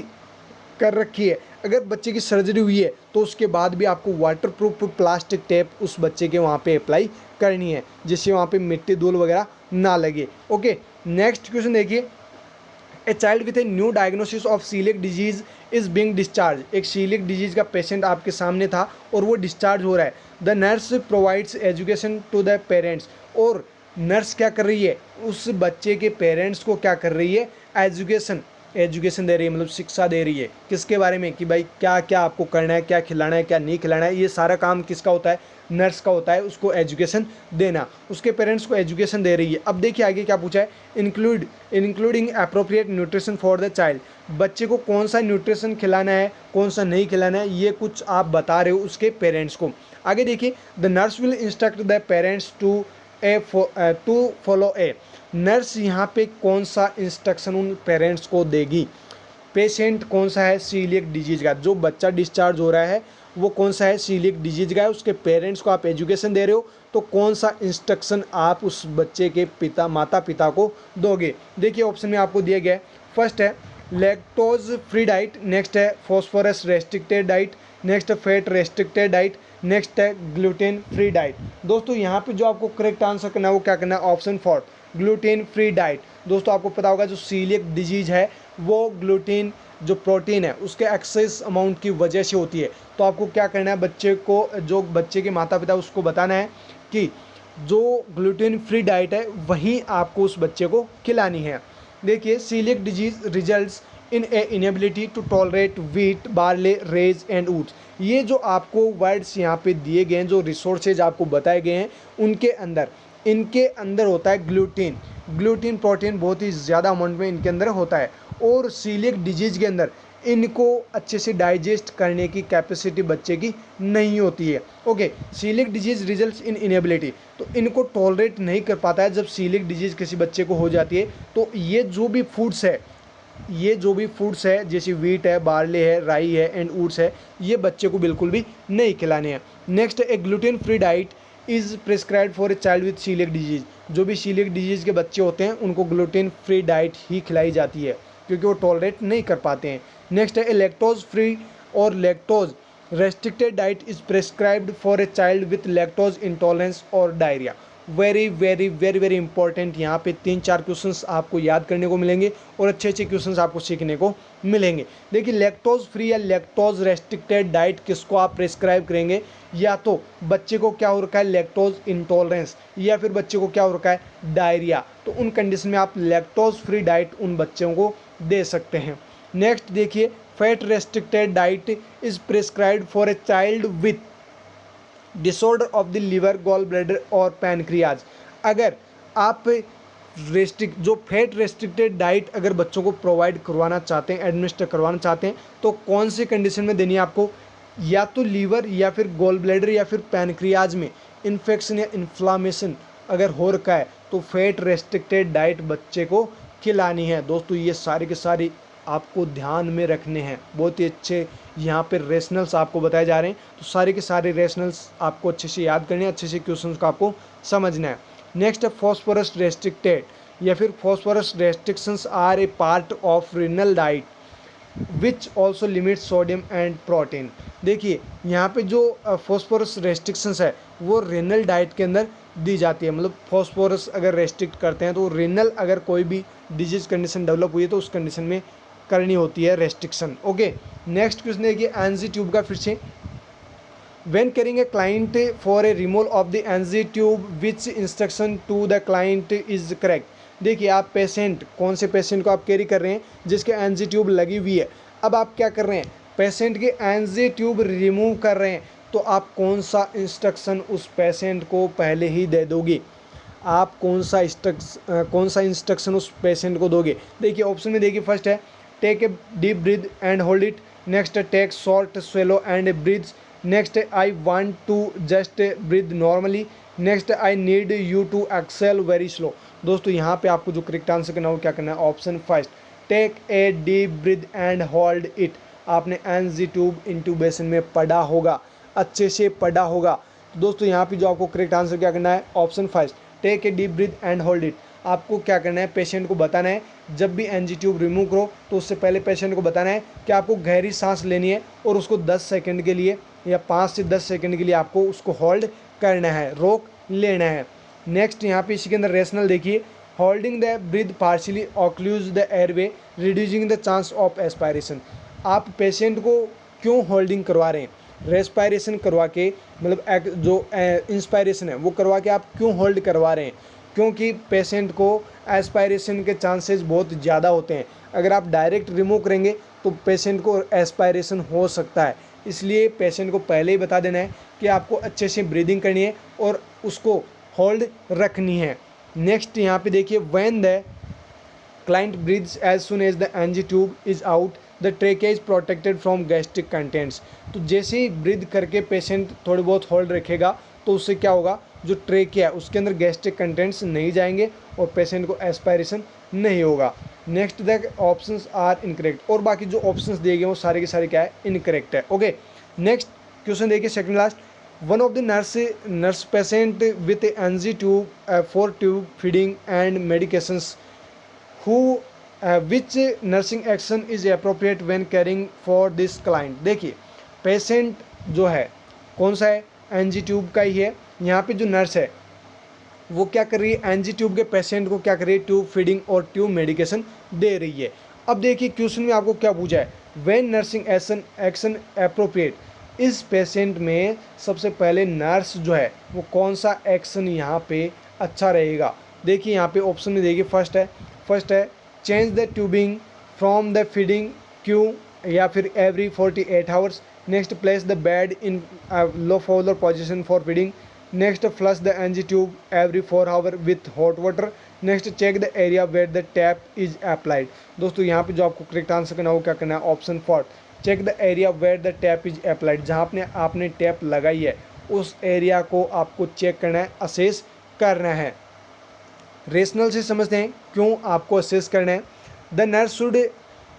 कर रखी है, अगर बच्चे की सर्जरी हुई है तो उसके बाद भी आपको वाटरप्रूफ प्लास्टिक टेप उस बच्चे के वहाँ पे अप्लाई करनी है, जिससे वहाँ पे मिट्टी धूल वगैरह ना लगे। ओके, नेक्स्ट क्वेश्चन देखिए, a child with a new diagnosis of coeliac disease is being discharge. एक सीलिक डिजीज का पेशेंट आपके सामने था और वो डिस्चार्ज हो रहा है। The nurse provides education to the parents. और नर्स क्या कर रही है, उस बच्चे के पेरेंट्स को क्या कर रही है, एजुकेशन दे रही है, मतलब शिक्षा दे रही है। किसके बारे में, कि भाई क्या क्या आपको करना है, क्या खिलाना है, क्या नहीं खिलाना है, ये सारा काम किसका होता है, नर्स का होता है, उसको एजुकेशन देना, उसके पेरेंट्स को एजुकेशन दे रही है। अब देखिए आगे क्या पूछा है, including appropriate nutrition for the child. बच्चे को कौन सा न्यूट्रिशन खिलाना है, कौन सा नहीं खिलाना है, ये कुछ आप बता रहे हो उसके पेरेंट्स को। आगे देखिए, the nurse will instruct the parents to follow a. Nurse यहाँ पे कौन सा इंस्ट्रक्शन उन पेरेंट्स को देगी, पेशेंट कौन सा है, सीलियक डिजीज का, जो बच्चा डिस्चार्ज हो रहा है वो कौन सा है, सीलियक डिजीज का है, उसके पेरेंट्स को आप एजुकेशन दे रहे हो, तो कौन सा इंस्ट्रक्शन आप उस बच्चे के माता पिता को दोगे। देखिए ऑप्शन में आपको दिया गया है, फर्स्ट है लैक्टोज फ्री डाइट, नेक्स्ट है फॉस्फोरस रेस्ट्रिक्टेड डाइट, नेक्स्ट है फैट रेस्ट्रिक्टेड डाइट, नेक्स्ट है ग्लूटेन फ्री डाइट। दोस्तों यहाँ पे जो आपको करेक्ट आंसर करना है वो क्या करना है, ऑप्शन 4 ग्लूटेन फ्री डाइट। दोस्तों आपको पता होगा जो सीलियक डिजीज है वो ग्लूटेन जो प्रोटीन है उसके एक्सेस अमाउंट की वजह से होती है। तो आपको क्या करना है, बच्चे को, जो बच्चे के माता पिता उसको बताना है कि जो ग्लूटेन फ्री डाइट है वही आपको उस बच्चे को खिलानी है। देखिए, coeliac disease results in a inability to tolerate wheat, barley, rye and oats. ये जो आपको वर्ड्स यहाँ पे दिए गए हैं, जो रिसोर्सेज आपको बताए गए हैं, इनके अंदर होता है ग्लूटीन प्रोटीन बहुत ही ज़्यादा अमाउंट में इनके अंदर होता है। और सीलियक डिजीज़ के अंदर इनको अच्छे से डाइजेस्ट करने की कैपेसिटी बच्चे की नहीं होती है। Okay, coeliac disease results in inability, तो इनको टॉलरेट नहीं कर पाता है जब सीलियक डिजीज़ किसी बच्चे को हो जाती है। तो ये जो भी फूड्स है जैसे वीट है, बार्ले है, राई है एंड ओट्स है, ये बच्चे को बिल्कुल भी नहीं खिलाने हैं। Next, a gluten free diet is prescribed for a child with coeliac disease. जो भी सीलियक डिजीज़ के बच्चे होते हैं उनको ग्लूटेन फ्री डाइट ही खिलाई जाती है, क्योंकि वो टॉलरेट नहीं कर पाते हैं। नेक्स्ट है, ए लैक्टोज फ्री और lactose restricted diet is prescribed for a child with lactose intolerance और diarrhoea. Very very very very important, यहाँ पे 3-4 क्वेश्चंस आपको याद करने को मिलेंगे और अच्छे अच्छे क्वेश्चंस आपको सीखने को मिलेंगे। देखिए, लैक्टोज फ्री या लैक्टोज रेस्ट्रिक्टेड डाइट किसको आप प्रिस्क्राइब करेंगे, या तो बच्चे को क्या हो रखा है, लैक्टोज इंटॉलरेंस, या फिर बच्चे को क्या हो रखा है, डायरिया। तो उन कंडीशन में आप लैक्टोज फ्री डाइट उन बच्चों को दे सकते हैं। नेक्स्ट देखिए, fat restricted diet is prescribed for a child with disorder of the liver, gall bladder और पैनक्रियाज। अगर आप जो फैट रेस्ट्रिक्टेड डाइट अगर बच्चों को प्रोवाइड करवाना चाहते हैं, एडमिनिस्टर करवाना चाहते हैं, तो कौन सी कंडीशन में देनी है आपको, या तो लीवर या फिर गॉल ब्लैडर या फिर पैनक्रियाज में इन्फेक्शन या इन्फ्लामेशन अगर हो रखा है तो फैट रेस्ट्रिक्टेड डाइट बच्चे को खिलानी है। दोस्तों ये सारे के सारे आपको ध्यान में रखने हैं, बहुत ही अच्छे यहाँ पे रेशनल्स आपको बताए जा रहे हैं, तो सारे के सारे रेशनल्स आपको अच्छे से याद करने हैं, अच्छे से क्वेश्चंस को आपको समझना है। नेक्स्ट है फॉस्फोरस रेस्ट्रिक्टेड या फिर phosphorus restrictions are a part of renal diet which also limit sodium and protein. देखिए यहाँ पे जो फॉस्फोरस रेस्ट्रिक्शंस है वो रिनल डाइट के अंदर दी जाती है, मतलब फॉस्फोरस अगर रेस्ट्रिक्ट करते हैं तो रिनल अगर कोई भी डिजीज़ कंडीशन डेवलप हुई है तो उस कंडीशन में करनी होती है रेस्ट्रिक्शन। ओके, नेक्स्ट क्वेश्चन देखिए एनजी ट्यूब का फिर से। When carrying a client for a removal of the NG tube, which instruction to the client is correct? देखिए आप पेशेंट, कौन से पेशेंट को आप कैरी कर रहे हैं जिसके एनजी ट्यूब लगी हुई है। अब आप क्या कर रहे हैं, पेशेंट के एनजी ट्यूब रिमूव कर रहे हैं, तो आप कौन सा इंस्ट्रक्शन उस पेशेंट को पहले ही दे दोगे? आप कौन सा इंस्ट्रक्शन उस पेशेंट को दोगे? देखिए ऑप्शन में देखिए, फर्स्ट है take a deep breath and hold it, next take short swallow and breath, next I want to just breath normally, next I need you to exhale very slow. दोस्तों यहाँ पे आपको जो करेक्ट आंसर करना हो क्या करना है, option first take a deep breath and hold it. आपने एनजी ट्यूब इंट्यूबेशन में पढ़ा होगा, अच्छे से पढ़ा होगा। तो दोस्तों यहाँ पे जो आपको करेक्ट आंसर क्या करना है, option first take a deep breath and hold it. आपको क्या करना है, पेशेंट को बताना है जब भी एनजी ट्यूब रिमूव करो तो उससे पहले पेशेंट को बताना है कि आपको गहरी सांस लेनी है और उसको 10 सेकंड के लिए या 5 से 10 सेकंड के लिए आपको उसको होल्ड करना है, रोक लेना है। नेक्स्ट यहाँ पे इसी के अंदर रेशनल देखिए, holding the breath partially occlude the airway reducing the chance of aspiration. आप पेशेंट को क्यों होल्डिंग करवा रहे हैं, रेस्पायरेशन करवा के, मतलब जो इंस्पायरेशन है वो करवा के आप क्यों होल्ड करवा रहे हैं? क्योंकि पेशेंट को एस्पायरेशन के चांसेस बहुत ज़्यादा होते हैं। अगर आप डायरेक्ट रिमूव करेंगे तो पेशेंट को एस्पायरेशन हो सकता है, इसलिए पेशेंट को पहले ही बता देना है कि आपको अच्छे से ब्रीदिंग करनी है और उसको होल्ड रखनी है। नेक्स्ट यहाँ पे देखिए, when the client breathes as soon as the NG tube is out the trachea is protected from gastric contents. तो जैसे ही ब्रीथ करके पेशेंट थोड़ी बहुत होल्ड रखेगा तो उससे क्या होगा, जो ट्रेकिया है उसके अंदर गैस्ट्रिक कंटेंट्स नहीं जाएंगे और पेशेंट को एस्पायरेशन नहीं होगा। Next the options are incorrect, और बाकी जो ऑप्शंस दिए गए वो सारे के सारे क्या है, इनकरेक्ट है। ओके, नेक्स्ट क्वेश्चन देखिए second last, one of the nurse patient with NG tube for tube feeding and medications who which nursing action is appropriate when caring for this client. देखिए पेशेंट जो है कौन सा है, NG tube का ही है। यहाँ पे जो नर्स है वो क्या कर रही है, एनजी ट्यूब के पेशेंट को क्या कर रही है, ट्यूब फीडिंग और ट्यूब मेडिकेशन दे रही है। अब देखिए क्वेश्चन में आपको क्या पूछा है, व्हेन नर्सिंग एक्शन अप्रोप्रिएट, इस पेशेंट में सबसे पहले नर्स जो है वो कौन सा एक्शन यहाँ पे अच्छा रहेगा। देखिए यहाँ पे ऑप्शन में देखिए, फर्स्ट है change the tubing from the feeding queue या फिर every 48 hours, next place the bed in low Fowler position for feeding, next flush the NG tube every 4 hour with hot water, next check the area where the tape is applied. दोस्तों यहाँ पे जो आपको correct answer करना हो क्या करना है, option fourth check the area where the tape is applied. जहाँ आपने टैप लगाई है उस एरिया को आपको चेक करना है, असेस करना है। रेशनल से समझते हैं क्यों आपको असेस करना है। The nurse should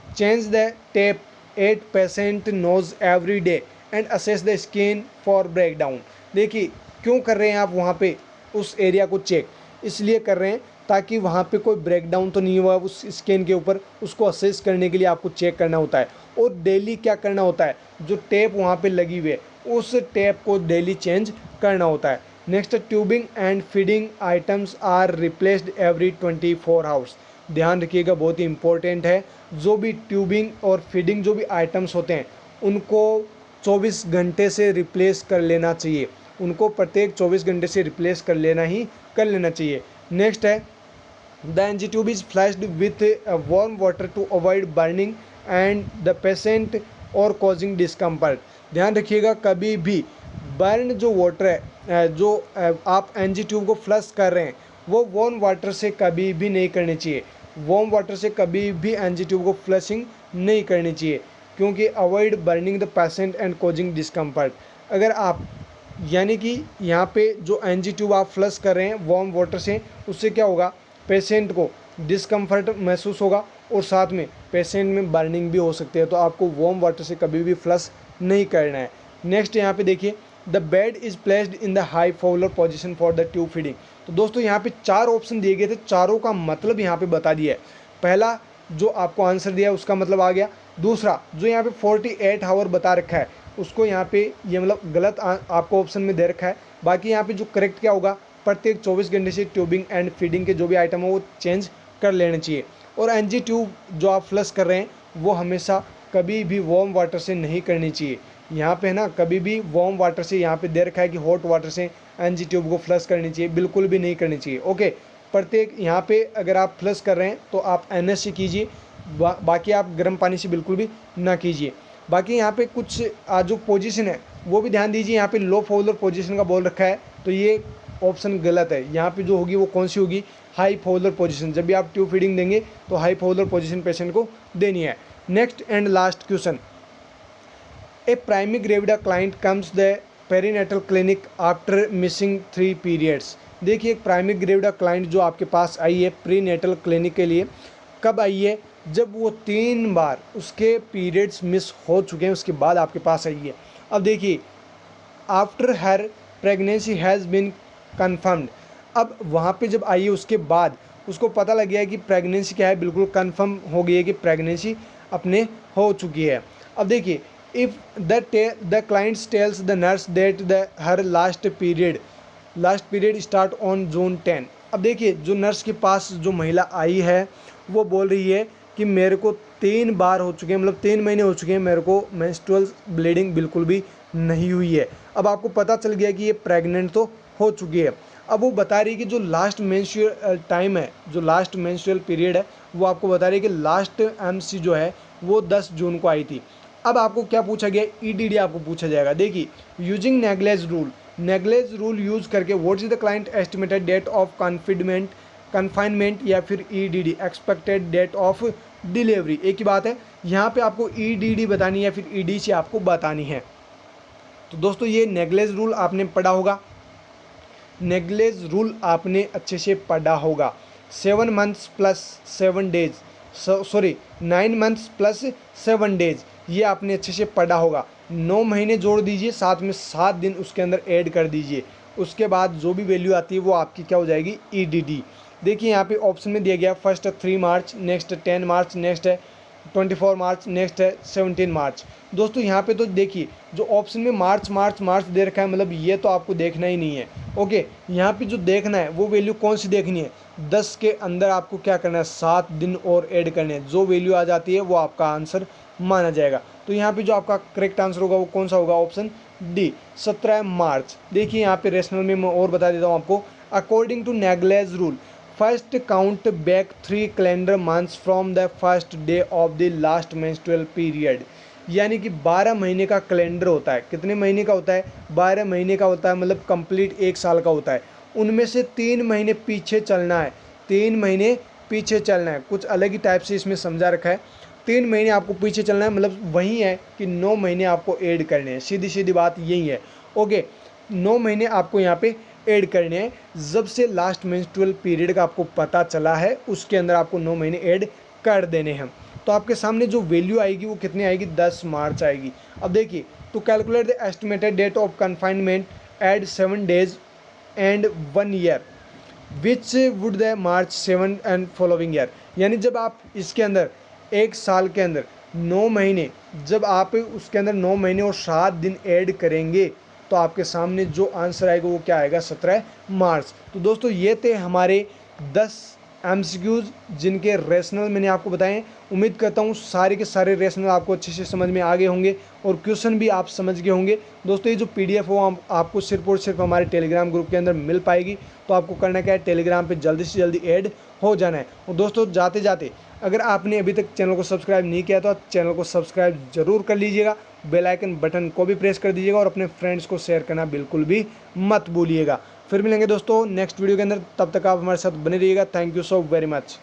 change the tape 8% nose every day and assess the skin for breakdown. देखिए क्यों कर रहे हैं आप वहाँ पे उस एरिया को चेक, इसलिए कर रहे हैं ताकि वहाँ पे कोई ब्रेकडाउन तो नहीं हुआ उस स्किन के ऊपर, उसको असेस करने के लिए आपको चेक करना होता है। और डेली क्या करना होता है, जो टेप वहाँ पे लगी हुई है उस टेप को डेली चेंज करना होता है। Next tubing and feeding items are replaced every 24 hours. ध्यान रखिएगा बहुत ही इंपॉर्टेंट है, जो भी ट्यूबिंग और फीडिंग जो भी आइटम्स होते हैं उनको 24 घंटे से रिप्लेस कर लेना चाहिए, उनको प्रत्येक 24 घंटे से रिप्लेस कर लेना चाहिए। नेक्स्ट है the NG tube is flushed with warm water to avoid burning and the patient और कॉजिंग डिस्कम्फर्ट। ध्यान रखिएगा कभी भी बर्न जो वाटर है जो आप एनजी ट्यूब को फ्लश कर रहे हैं वो वार्म वाटर से कभी भी नहीं करनी चाहिए, वार्म वाटर से कभी भी एनजी ट्यूब को फ्लशिंग नहीं करनी चाहिए, क्योंकि avoid burning the patient and causing discomfort. अगर आप यानी कि यहाँ पे जो एनजी ट्यूब आप फ्लश कर रहे हैं वार्म वाटर से, उससे क्या होगा, पेशेंट को डिस्कम्फर्ट महसूस होगा और साथ में पेशेंट में बर्निंग भी हो सकती है, तो आपको वार्म वाटर से कभी भी फ्लश नहीं करना है। नेक्स्ट यहाँ पे देखिए the bed is placed in the high Fowler position for the tube feeding. तो दोस्तों यहाँ पे 4 ऑप्शन दिए गए थे, चारों का मतलब यहाँ पे बता दिया है। पहला जो आपको आंसर दिया है उसका मतलब आ गया, दूसरा जो यहाँ पे 48 आवर बता रखा है उसको यहाँ पे ये मतलब गलत आपको ऑप्शन में दे रखा है। बाकी यहाँ पे जो करेक्ट क्या होगा, प्रत्येक 24 घंटे से ट्यूबिंग एंड फीडिंग के जो भी आइटम हो वो चेंज कर लेने चाहिए। और एनजी ट्यूब जो आप फ्लश कर रहे हैं वो हमेशा कभी भी वार्म वाटर से नहीं करनी चाहिए। यहाँ पे है ना, कभी भी वार्म वाटर से, यहाँ पे दे रखा है कि हॉट वाटर से एनजी ट्यूब को फ्लश करनी चाहिए, बिल्कुल भी नहीं करनी चाहिए। ओके, प्रत्येक यहाँ पे अगर आप फ्लश कर रहे हैं तो आप एनएस से कीजिए, बाकी आप गर्म पानी से बिल्कुल भी ना कीजिए। बाकी यहाँ पे कुछ जो पोजीशन है वो भी ध्यान दीजिए। यहाँ पे लो फॉलोअर पोजीशन का बोल रखा है, तो ये ऑप्शन गलत है। यहाँ पे जो होगी वो कौन सी होगी, हाई फॉलोअर पोजीशन। जब भी आप ट्यूब फीडिंग देंगे तो हाई फॉलोअर पोजीशन पेशेंट को देनी है। Next and last question, A primary gravida client comes the perinatal clinic after missing 3 periods. देखिए, एक प्राइमरी ग्रेविडा क्लाइंट जो आपके पास आई है प्रीनेटल क्लिनिक के लिए, कब आई है, जब वो 3 बार उसके पीरियड्स मिस हो चुके हैं उसके बाद आपके पास आई है। अब देखिए, after her pregnancy has been confirmed. अब वहाँ पे जब आई है उसके बाद उसको पता लग गया है कि प्रेगनेंसी क्या है, बिल्कुल कन्फर्म हो गई है कि प्रेगनेंसी अपने हो चुकी है। अब देखिए, if the clients tells the nurse that the her last period start on June 10। अब देखिए, जो नर्स के पास जो महिला आई है वो बोल रही है कि मेरे को 3 बार हो चुके हैं, मतलब 3 महीने हो चुके हैं, मेरे को मेंस्ट्रुअल ब्लीडिंग बिल्कुल भी नहीं हुई है। अब आपको पता चल गया कि ये प्रेग्नेंट तो हो चुकी है। अब वो बता रही है कि जो लास्ट मेंस्ट्रुअल टाइम है, जो लास्ट मेंस्ट्रुअल पीरियड है, वो आपको बता रही है कि लास्ट एमसी जो है वो 10 जून को आई थी। अब आपको क्या पूछा गया, ईडीडी आपको पूछा जाएगा। देखिए, यूजिंग नेग्लेज रूल यूज करके what is the client estimated date of confinement या फिर EDD expected date of delivery. एक ही बात है, यहाँ पे आपको ईडीडी बतानी है या फिर ईडीसी आपको बतानी है। तो दोस्तों, ये नेग्लेज रूल आपने पढ़ा होगा, नेग्लेज रूल आपने अच्छे से पढ़ा होगा। 7 months plus 7 days, 9 months plus 7 days, ये आपने अच्छे से पढ़ा होगा। 9 महीने जोड़ दीजिए, साथ में 7 दिन उसके अंदर ऐड कर दीजिए, उसके बाद जो भी वैल्यू आती है वो आपकी क्या हो जाएगी, ईडीडी। देखिए, यहाँ पे ऑप्शन में दिया गया, फर्स्ट है 3 मार्च, नेक्स्ट 10 मार्च, नेक्स्ट है 24 मार्च, नेक्स्ट है 17 मार्च। दोस्तों, यहाँ पे तो देखिए, जो ऑप्शन में मार्च दे रखा है, मतलब ये तो आपको देखना ही नहीं है। ओके, यहाँ पे जो देखना है वो वैल्यू कौन सी देखनी है, 10 के अंदर आपको क्या करना है, 7 दिन और ऐड करने हैं। जो वैल्यू आ जाती है वो आपका आंसर माना जाएगा। तो यहाँ पे जो आपका करेक्ट आंसर होगा वो कौन सा होगा, ऑप्शन डी, 17 मार्च। देखिए, यहाँ पे रेशनल में मैं और बता देता हूँ आपको। According to Naegele's rule, first count back 3 calendar months from the first day of the last menstrual period. यानी कि 12 महीने का कैलेंडर होता है। कितने महीने का होता है, 12 महीने का होता है, मतलब कंप्लीट 1 साल का होता है। उनमें से 3 महीने पीछे चलना है, 3 महीने पीछे चलना है। कुछ अलग ही टाइप से इसमें समझा रखा है, 3 महीने आपको पीछे चलना है, मतलब वही है कि 9 महीने आपको ऐड करने हैं। सीधी सीधी बात यही है। ओके, 9 महीने आपको यहाँ पे ऐड करने हैं। जब से लास्ट मेंस्ट्रुअल पीरियड का आपको पता चला है उसके अंदर आपको 9 महीने ऐड कर देने हैं। तो आपके सामने जो वैल्यू आएगी वो कितनी आएगी, 10 मार्च आएगी। अब देखिए, to calculate the estimated date of confinement add 7 days and 1 year which would the March 7 and following year. यानी जब आप इसके अंदर 1 साल के अंदर 9 महीने, जब आप उसके अंदर 9 महीने और 7 दिन ऐड करेंगे तो आपके सामने जो आंसर आएगा वो क्या आएगा, 17 मार्च। तो दोस्तों, ये थे हमारे 10 एमसीक्यूज़ जिनके रेशनल मैंने आपको बताएं। उम्मीद करता हूँ सारे के सारे रेशनल आपको अच्छे से समझ में आ गए होंगे और क्वेश्चन भी आप समझ गए होंगे। दोस्तों, ये जो पीडीएफ हो आपको सिर्फ और सिर्फ हमारे टेलीग्राम ग्रुप के अंदर मिल पाएगी। तो आपको करना क्या है, टेलीग्राम पे जल्दी से जल्दी ऐड हो जाना है। और दोस्तों, जाते जाते अगर आपने अभी तक चैनल को सब्सक्राइब नहीं किया तो चैनल को सब्सक्राइब जरूर कर लीजिएगा, बेल आइकन बटन को भी प्रेस कर दीजिएगा और अपने फ्रेंड्स को शेयर करना बिल्कुल भी मत भूलिएगा। फिर मिलेंगे दोस्तों नेक्स्ट वीडियो के अंदर, तब तक आप हमारे साथ बने रहिएगा। Thank you so very much.